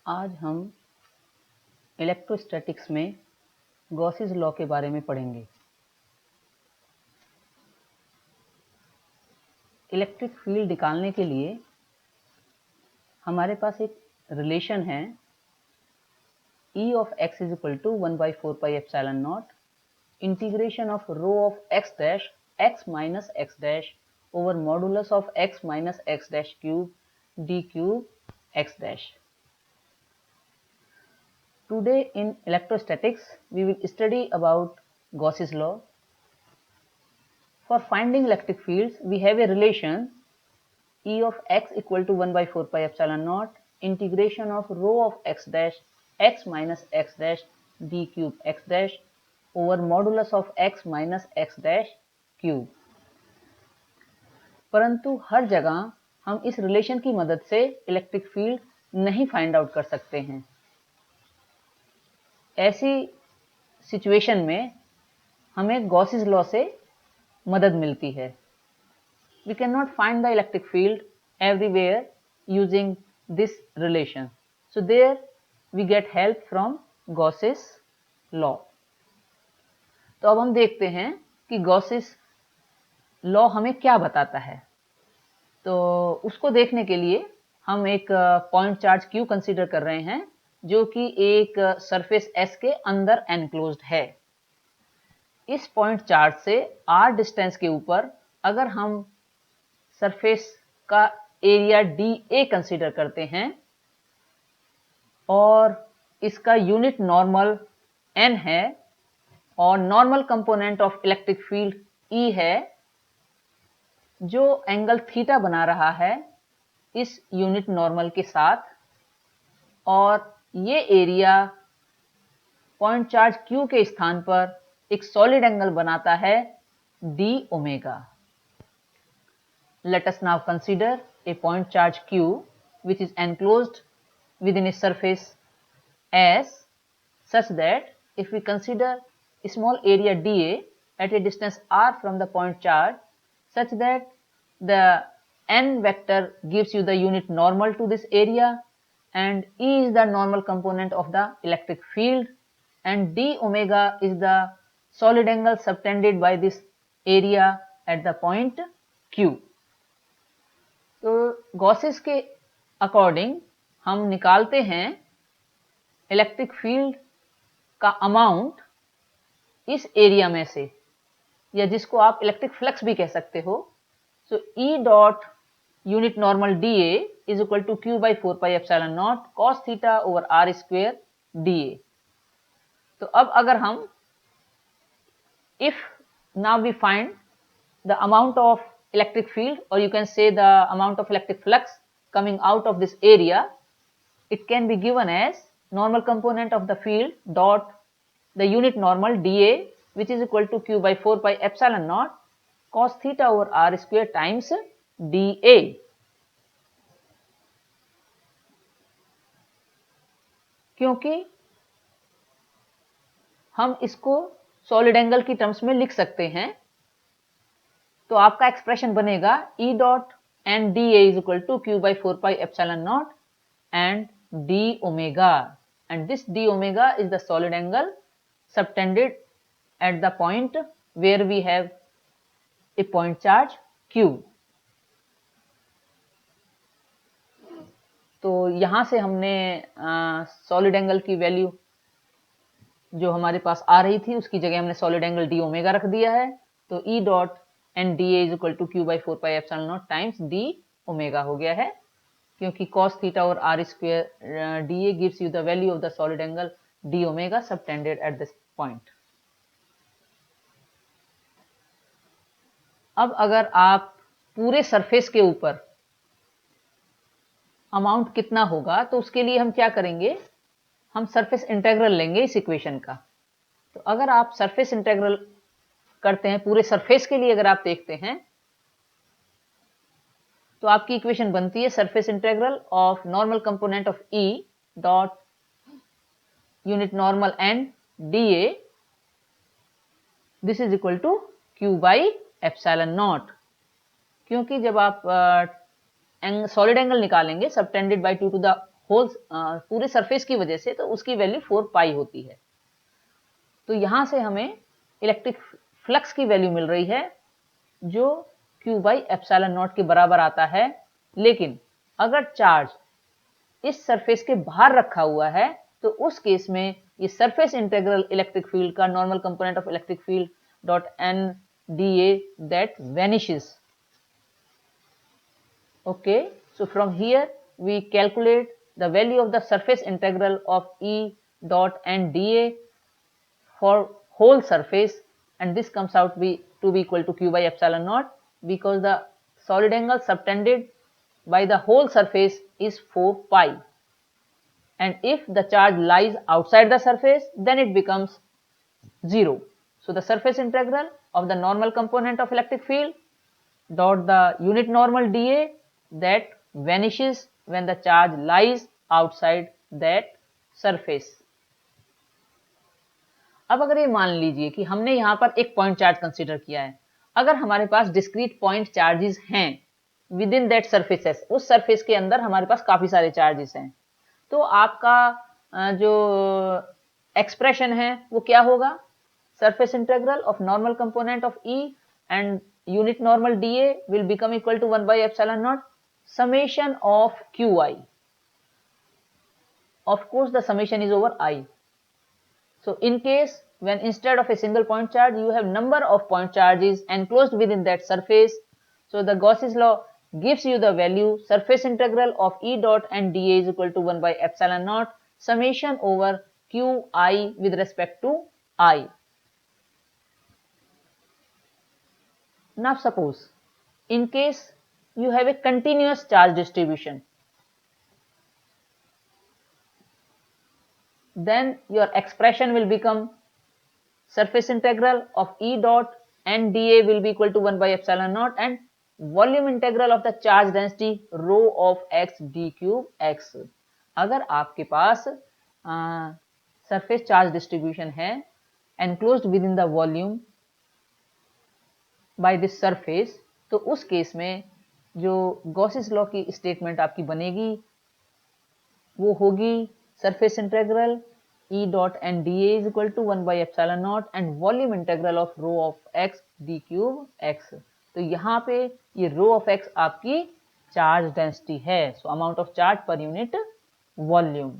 आज हम इलेक्ट्रोस्टैटिक्स में गॉसेस लॉ के बारे में पढ़ेंगे। इलेक्ट्रिक फील्ड निकालने के लिए हमारे पास एक रिलेशन है E of x is equal to 1 by 4 pi epsilon naught integration of rho of x dash x minus x dash over modulus of x minus x dash cube d cube x dash. Today in electrostatics we will study about Gauss's law. For finding electric fields we have a relation E of x equal to 1 by 4 pi epsilon naught integration of rho of x dash x minus x dash d cube x dash over modulus of x minus x dash cube. परंतु हर जगह हम इस relation की मदद से electric field नहीं find out कर सकते हैं। ऐसी सिचुएशन में हमें गॉसेस लॉ से मदद मिलती है। We cannot find the electric field everywhere using this relation. So there we get help from Gauss's law. तो अब हम देखते हैं कि गॉसेस लॉ हमें क्या बताता है। तो उसको देखने के लिए हम एक पॉइंट चार्ज Q कंसीडर कर रहे हैं जो कि एक सरफेस S के अंदर एनक्लोज्ड है। इस पॉइंट चार्ज से R डिस्टेंस के ऊपर अगर हम सरफेस का एरिया dA कंसीडर करते हैं और इसका यूनिट नॉर्मल n है और normal component of electric field E है जो एंगल थीटा बना रहा है इस यूनिट नॉर्मल के साथ, और ये एरिया पॉइंट चार्ज Q के स्थान पर एक सॉलिड एंगल बनाता है d omega. Let us now consider a point charge Q which is enclosed within a surface S such that if we consider a small area dA at a distance r from the point charge such that the n vector gives you the unit normal to this area and E is the normal component of the electric field and d omega is the solid angle subtended by this area at the point Q. तो Gauss's के according हम निकालते हैं electric field का amount इस area में से, या जिसको आप इलेक्ट्रिक फ्लक्स भी कह सकते हो। So E dot unit normal dA is equal to Q by 4 pi epsilon not cos theta over R square dA। तो अब अगर हम if now we find the amount of electric field, or you can say the amount of electric flux coming out of this area, it can be given as normal component of the field dot the unit normal dA which is equal to Q by 4 pi epsilon naught cos theta over R square times dA। क्योंकि हम इसको solid angle की terms में लिख सकते हैं, तो आपका एक्सप्रेशन बनेगा E dot and dA is equal to Q by 4 pi epsilon not and d omega, and this d omega is the solid angle subtended at the point where we have a point charge Q। तो यहां से हमने solid angle की value जो हमारे पास आ रही थी उसकी जगह हमने सॉलिड एंगल d ओमेगा रख दिया है। तो E dot and dA is equal to Q by 4 pi epsilon not times d omega हो गया है, क्योंकि cos थीटा और R square dA gives you the value of the solid angle d omega subtended at this point। अब अगर आप पूरे surface के ऊपर अमाउंट कितना होगा तो उसके लिए हम क्या करेंगे, हम सरफेस इंटीग्रल लेंगे इस इक्वेशन का। तो अगर आप सरफेस इंटीग्रल करते हैं पूरे सरफेस के लिए, अगर आप देखते हैं तो आपकी इक्वेशन बनती है surface integral of normal component of E dot unit normal n dA this is equal to Q by epsilon not. क्योंकि जब आप सॉलिड एंगल निकालेंगे subtended by 2 to the whole पूरे सरफेस की वजह से, तो उसकी वैल्यू 4 पाई होती है। तो यहां से हमें इलेक्ट्रिक फ्लक्स की वैल्यू मिल रही है जो Q बाई एप्सिलॉन नॉट के बराबर आता है। लेकिन अगर चार्ज इस सरफेस के बाहर रखा हुआ है तो उस केस में ये सरफेस इंटीग्रल इलेक्ट्रिक फील्ड का normal component of electric field dot n d a that vanishes. Okay, so from here we calculate the value of the surface integral of E dot n dA for whole surface, and this comes out to be equal to Q by epsilon naught, because the solid angle subtended by the whole surface is 4 pi, and if the charge lies outside the surface then it becomes 0. So the surface integral of the normal component of electric field dot the unit normal dA that vanishes when the charge lies outside that surface. अब अगर ये मान लीजिए कि हमने यहाँ पर एक पॉइंट चार्ज कंसीडर किया है, अगर हमारे पास डिस्क्रीट पॉइंट चार्जेस हैं विद इन दैट सरफेसेस, उस सरफेस के अंदर हमारे पास काफी सारे चार्जेस हैं, तो आपका जो एक्सप्रेशन है वो क्या होगा? Surface integral of normal component of E and unit normal dA will become equal to 1 by epsilon naught summation of Qi. Of course the summation is over I. So in case when instead of a single point charge you have number of point charges enclosed within that surface, so the Gauss's law gives you the value surface integral of E dot and dA is equal to 1 by epsilon naught summation over Qi with respect to I. Now suppose in case you have a continuous charge distribution, then your expression will become surface integral of E dot and dA will be equal to 1 by epsilon naught and volume integral of the charge density rho of x d cube x. अगर आपके पास surface charge distribution है enclosed within the volume by this surface, तो उस case में जो गॉसिस law की statement आपकी बनेगी वो होगी surface integral E dot and dA is equal to 1 by epsilon naught and volume integral of rho of x d cube x. तो यहाँ पे ये rho of x आपकी चार्ज डेंसिटी है, so amount of charge per unit volume.